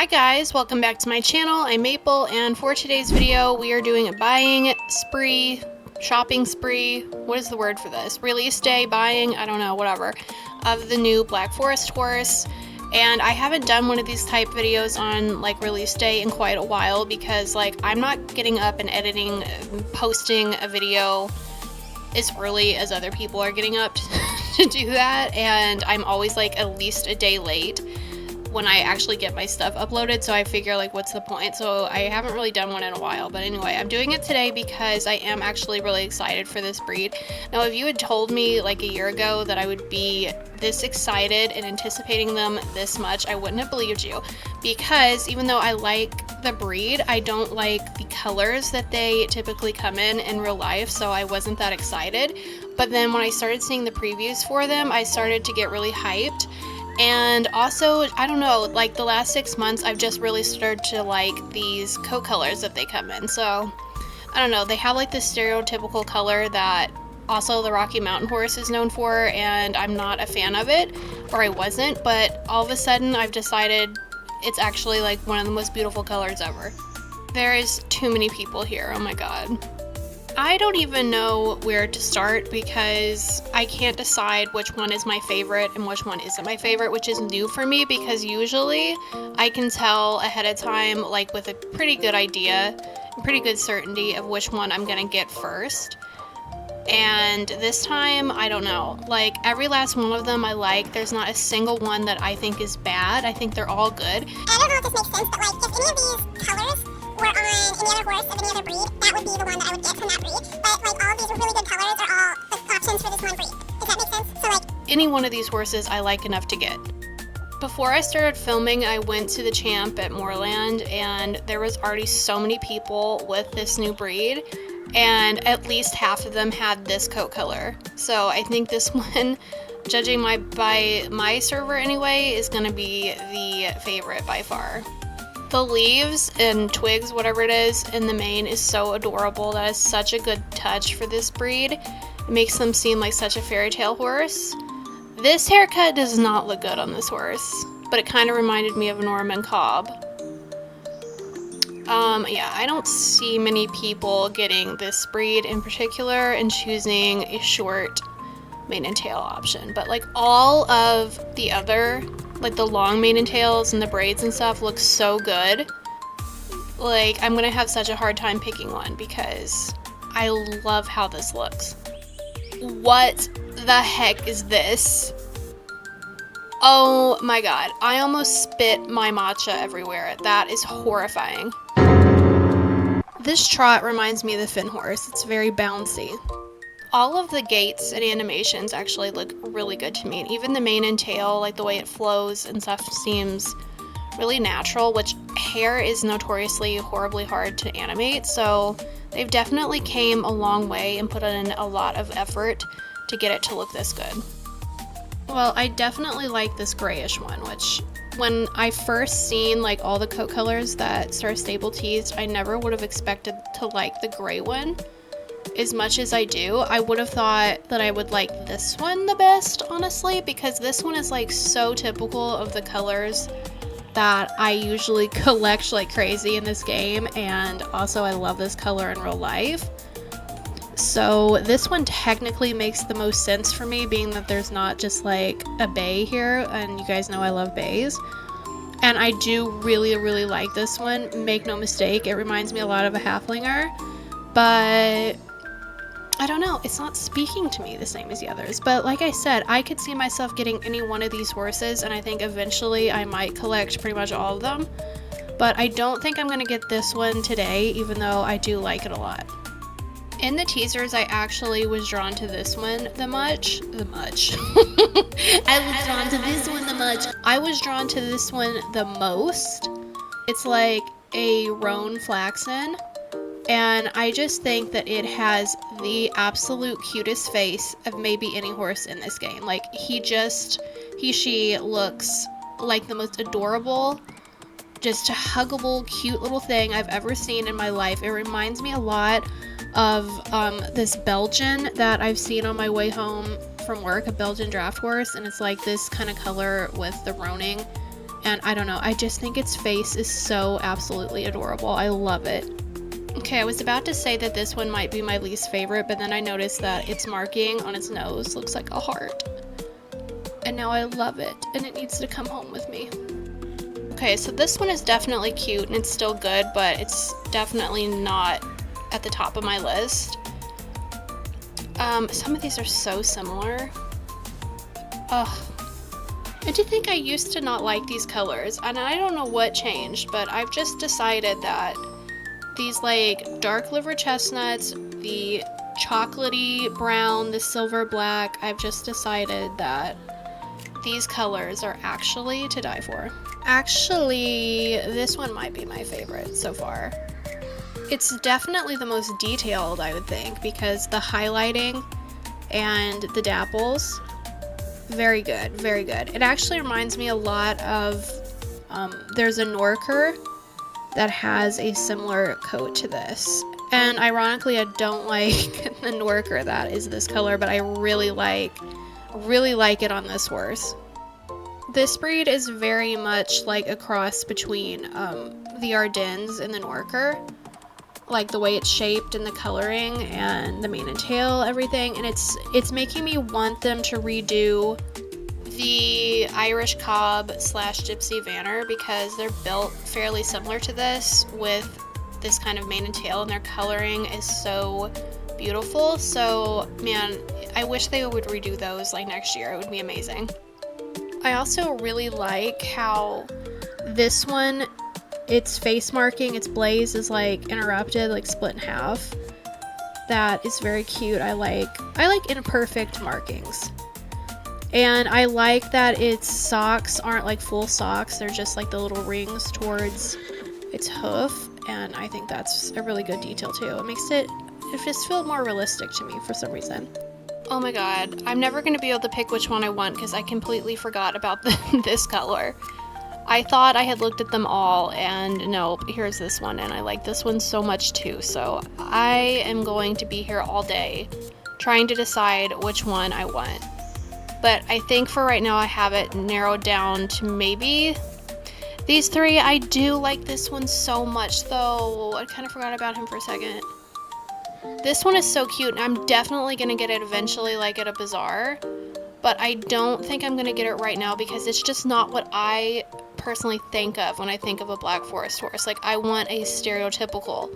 guys, welcome back to my channel. I'm Maple, and for today's video we are doing a buying spree, shopping spree, what is the word for this? Release day buying, I don't know, whatever, of the new Black Forest horse. And I haven't done one of these type videos on like release day in quite a while because like I'm not getting up and editing, posting a video as early as other people are getting up to do that, and I'm always like at least a day late when I actually get my stuff uploaded, so I figure like what's the point. So I haven't really done one in a while, but anyway, I'm doing it today because I am actually really excited for this breed. Now if you had told me like a year ago that I would be this excited and anticipating them this much, I wouldn't have believed you, because even though I like the breed, I don't like the colors that they typically come in real life, so I wasn't that excited. But then when I started seeing the previews for them, I started to get really hyped. And also, I don't know, like the last 6 months, I've just really started to like these coat colors that they come in. So, I don't know, they have like this stereotypical color that also the Rocky Mountain horse is known for, and I'm not a fan of it, or I wasn't, but all of a sudden I've decided it's actually like one of the most beautiful colors ever. There is too many people here, oh my god. I don't even know where to start because I can't decide which one is my favorite and which one isn't my favorite, which is new for me because usually I can tell ahead of time, like with a pretty good idea, pretty good certainty of which one I'm gonna get first. And this time, I don't know, like every last one of them I like. There's not a single one that I think is bad. I think they're all good. I don't know if this makes sense, but like if any of these colors were on any other horse of any other breed, that would be the one that I would get from that breed. But like all of these really good colors are all like options for this one breed. Does that make sense? So like any one of these horses I like enough to get. Before I started filming, I went to the Champ at Moorland, and there was already so many people with this new breed, and at least half of them had this coat color. So I think this one, judging by my server anyway, is gonna be the favorite by far. The leaves and twigs, whatever it is, in the mane is so adorable. That is such a good touch for this breed. It makes them seem like such a fairy tale horse. This haircut does not look good on this horse, but it kind of reminded me of a Norman Cobb. Yeah, I don't see many people getting this breed in particular and choosing a short mane and tail option, but like all of the other, like the long mane and tails and the braids and stuff look so good. Like I'm gonna have such a hard time picking one because I love how this looks. What the heck is this? Oh my god, I almost spit my matcha everywhere. That is horrifying. This trot reminds me of the Finn horse. It's very bouncy. All of the gaits and animations actually look really good to me, and even the mane and tail, like the way it flows and stuff, seems really natural, which hair is notoriously horribly hard to animate, so they've definitely came a long way and put in a lot of effort to get it to look this good. Well, I definitely like this grayish one, which when I first seen like all the coat colors that Star Stable teased, I never would have expected to like the gray one as much as I do. I would have thought that I would like this one the best, honestly, because this one is like so typical of the colors that I usually collect like crazy in this game, and also I love this color in real life. So this one technically makes the most sense for me, being that there's not just like a bay here, and you guys know I love bays. And I do really like this one, make no mistake. It reminds me a lot of a halflinger, but I don't know, it's not speaking to me the same as the others. But like I said, I could see myself getting any one of these horses, and I think eventually I might collect pretty much all of them. But I don't think I'm gonna get this one today, even though I do like it a lot. In the teasers, I actually was drawn to this one I was drawn to this one the much. I was drawn to this one the most. It's like a roan flaxen, and I just think that it has the absolute cutest face of maybe any horse in this game. Like she looks like the most adorable, just huggable, cute little thing I've ever seen in my life. It reminds me a lot of this Belgian that I've seen on my way home from work, a Belgian draft horse, and it's like this kind of color with the roaning and I don't know, I just think its face is so absolutely adorable. I love it. Okay, I was about to say that this one might be my least favorite, but then I noticed that its marking on its nose looks like a heart. And now I love it, and it needs to come home with me. Okay, so this one is definitely cute, and it's still good, but it's definitely not at the top of my list. Some of these are so similar. Ugh. I do think I used to not like these colors, and I don't know what changed, but I've just decided that these like dark liver chestnuts, the chocolatey brown, the silver black, I've just decided that these colors are actually to die for. Actually, this one might be my favorite so far. It's definitely the most detailed, I would think, because the highlighting and the dapples, very good, very good. It actually reminds me a lot of, there's a Norker that has a similar coat to this. And ironically, I don't like the Norker that is this color, but I really like it on this horse. This breed is very much like a cross between the Ardennes and the Norker. Like the way it's shaped and the coloring and the mane and tail, everything. And it's making me want them to redo the Irish Cob / Gypsy Vanner, because they're built fairly similar to this with this kind of mane and tail, and their coloring is so beautiful. So man, I wish they would redo those like next year. It would be amazing. I also really like how this one, its face marking, its blaze is like interrupted, like split in half. That is very cute. I like imperfect markings. And I like that its socks aren't like full socks, they're just like the little rings towards its hoof, and I think that's a really good detail too. It makes it just feel more realistic to me for some reason. Oh my god, I'm never going to be able to pick which one I want because I completely forgot about this color. I thought I had looked at them all, and nope, here's this one, and I like this one so much too, so I am going to be here all day trying to decide which one I want. But I think for right now I have it narrowed down to maybe these three. I do like this one so much though. I kind of forgot about him for a second. This one is so cute, and I'm definitely going to get it eventually, like at a bazaar. But I don't think I'm going to get it right now because it's just not what I personally think of when I think of a Black Forest horse. Like, I want a stereotypical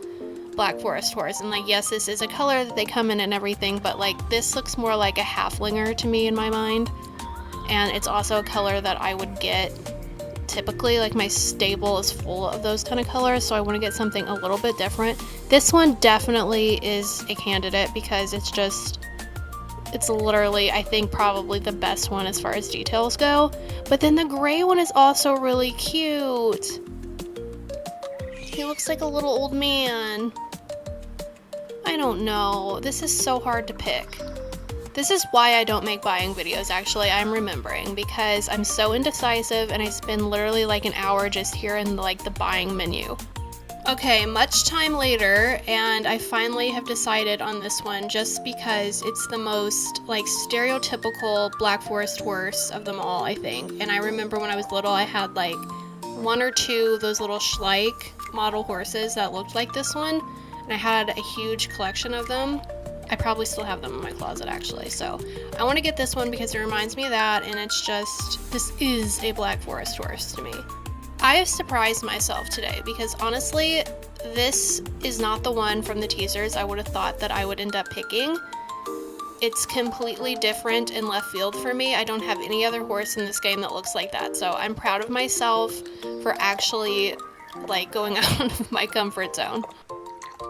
Black Forest horse. And like, yes, this is a color that they come in and everything, but like this looks more like a halflinger to me in my mind. And it's also a color that I would get typically. Like, my stable is full of those kind of colors, so I want to get something a little bit different. This one definitely is a candidate because it's literally, I think, probably the best one as far as details go. But then the gray one is also really cute. He looks like a little old man. I don't know. This is so hard to pick. This is why I don't make buying videos, actually, I'm remembering, because I'm so indecisive and I spend literally like an hour just here in like the buying menu. Okay, much time later, and I finally have decided on this one just because it's the most like stereotypical Black Forest horse of them all, I think. And I remember when I was little, I had like one or two of those little Schleich model horses that looked like this one, and I had a huge collection of them. I probably still have them in my closet, actually. So I want to get this one because it reminds me of that, and it's just, this is a Black Forest horse to me. I have surprised myself today because honestly, this is not the one from the teasers I would have thought that I would end up picking. It's completely different in left field for me. I don't have any other horse in this game that looks like that, so I'm proud of myself for actually like going out of my comfort zone.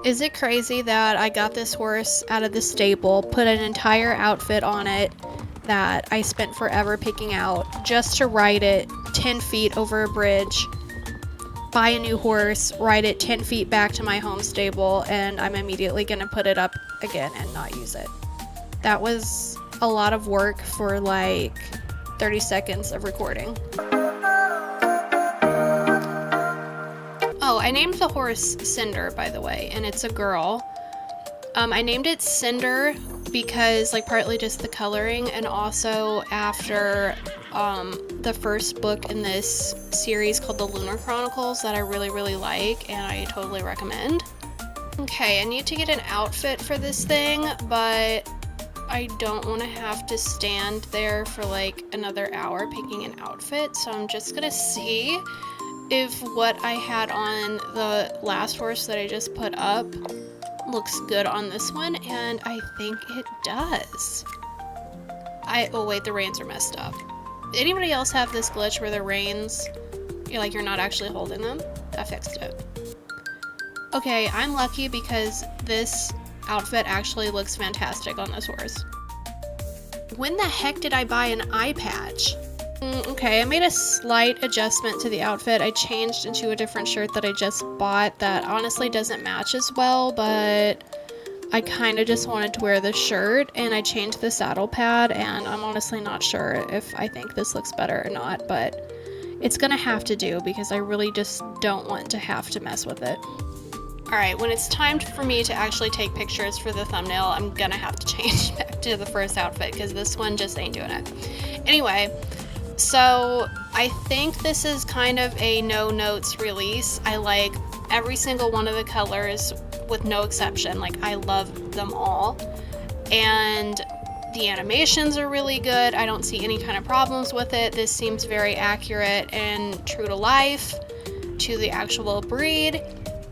Is it crazy that I got this horse out of the stable, put an entire outfit on it that I spent forever picking out just to ride it 10 feet over a bridge, buy a new horse, ride it 10 feet back to my home stable, and I'm immediately gonna put it up again and not use it. That was a lot of work for like 30 seconds of recording. Oh, I named the horse Cinder, by the way, and it's a girl. I named it Cinder because like partly just the coloring, and also after the first book in this series called The Lunar Chronicles that I really like and I totally recommend. Okay, I need to get an outfit for this thing, but I don't want to have to stand there for like another hour picking an outfit, so I'm just gonna see if what I had on the last horse that I just put up looks good on this one, and I think it does. Oh wait, the reins are messed up. Anybody else have this glitch where the reins, you're not actually holding them? I fixed it. Okay, I'm lucky because this outfit actually looks fantastic on this horse. When the heck did I buy an eye patch? Okay, I made a slight adjustment to the outfit. I changed into a different shirt that I just bought that honestly doesn't match as well, but I kind of just wanted to wear this shirt, and I changed the saddle pad, and I'm honestly not sure if I think this looks better or not, but it's gonna have to do because I really just don't want to have to mess with it. Alright, when it's time for me to actually take pictures for the thumbnail, I'm gonna have to change back to the first outfit because this one just ain't doing it. Anyway, so I think this is kind of a no notes release. I like every single one of the colors with no exception. Like, I love them all. And the animations are really good. I don't see any kind of problems with it. This seems very accurate and true to life, to the actual breed.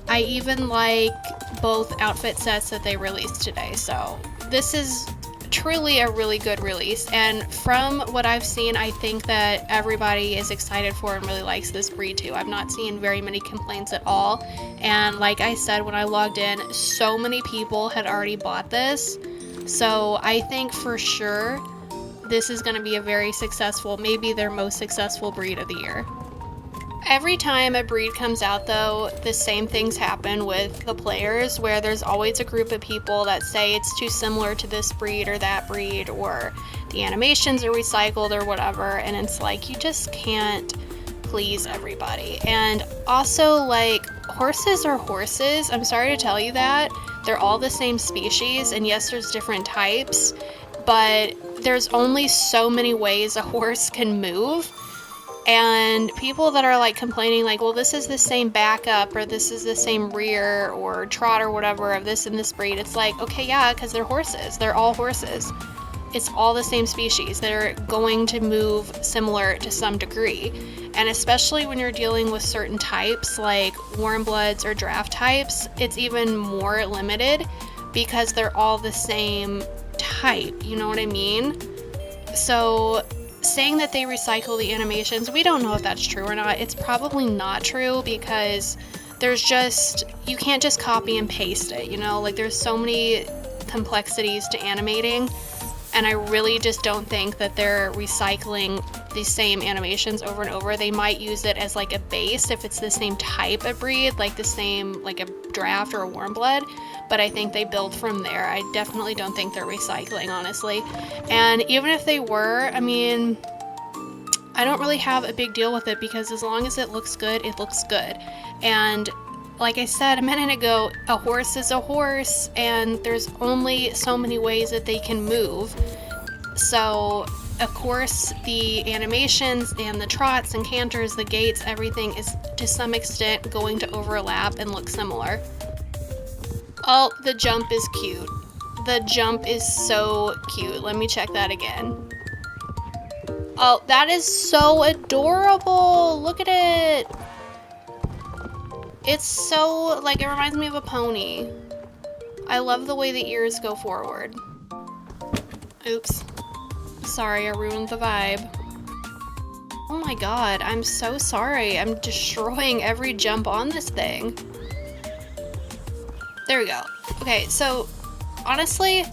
I even like both outfit sets that they released today, so this is truly a really good release, and from what I've seen, I think that everybody is excited for and really likes this breed too. I've not seen very many complaints at all, and like I said when I logged in, so many people had already bought this, so I think for sure this is going to be a very successful, maybe their most successful breed of the year. Every time a breed comes out though, the same things happen with the players, where there's always a group of people that say it's too similar to this breed or that breed, or the animations are recycled or whatever, and it's like you just can't please everybody. And also, like, horses are horses. I'm sorry to tell you that. They're all the same species, and yes, there's different types, but there's only so many ways a horse can move. And people that are like complaining like, well, this is the same backup, or this is the same rear or trot or whatever of this and this breed, it's like, okay, yeah, because they're horses. They're all horses. It's all the same species. They're going to move similar to some degree. And especially when you're dealing with certain types like warm bloods or draft types, it's even more limited because they're all the same type. You know what I mean? So saying that they recycle the animations, we don't know if that's true or not. It's probably not true because you can't just copy and paste it, like there's so many complexities to animating, and I really just don't think that they're recycling the same animations over and over. They might use it as like a base if it's the same type of breed, like the same, like a draft or a warm blood, but I think they build from there. I definitely don't think they're recycling, honestly. And even if they were, I mean, I don't really have a big deal with it because as long as it looks good, it looks good. And like I said a minute ago, a horse is a horse, and there's only so many ways that they can move. So of course the animations and the trots and canters, the gaits, everything is to some extent going to overlap and look similar. Oh, the jump is cute. The jump is so cute. Let me check that again. Oh, that is so adorable. Look at it. It's so, like, it reminds me of a pony. I love the way the ears go forward. Oops. Sorry, I ruined the vibe. Oh my god, I'm so sorry. I'm destroying every jump on this thing. There we go. Okay, so honestly,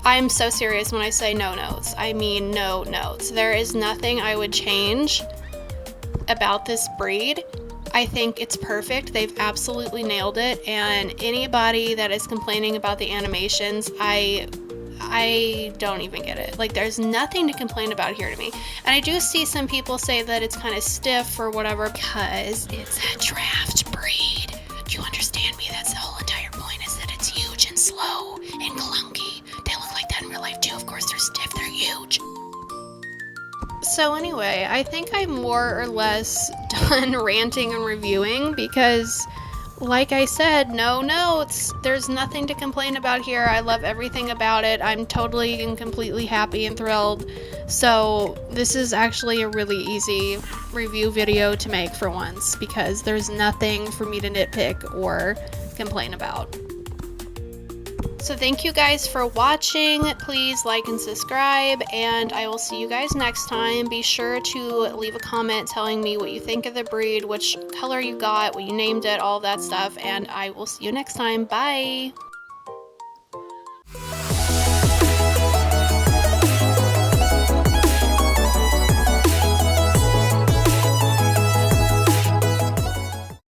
I'm so serious when I say no notes. I mean no notes. There is nothing I would change about this breed. I think it's perfect. They've absolutely nailed it, and anybody that is complaining about the animations, I don't even get it. Like, there's nothing to complain about here to me. And I do see some people say that it's kind of stiff or whatever because it's a draft breed. Do you understand me? That's the whole entire point, is that it's huge So anyway, I think I'm more or less done ranting and reviewing because, like I said, no notes. There's nothing to complain about here. I love everything about it. I'm totally and completely happy and thrilled. So this is actually a really easy review video to make for once because there's nothing for me to nitpick or complain about. So thank you guys for watching. Please like and subscribe, and I will see you guys next time. Be sure to leave a comment telling me what you think of the breed, which color you got, what you named it, all that stuff, and I will see you next time. Bye!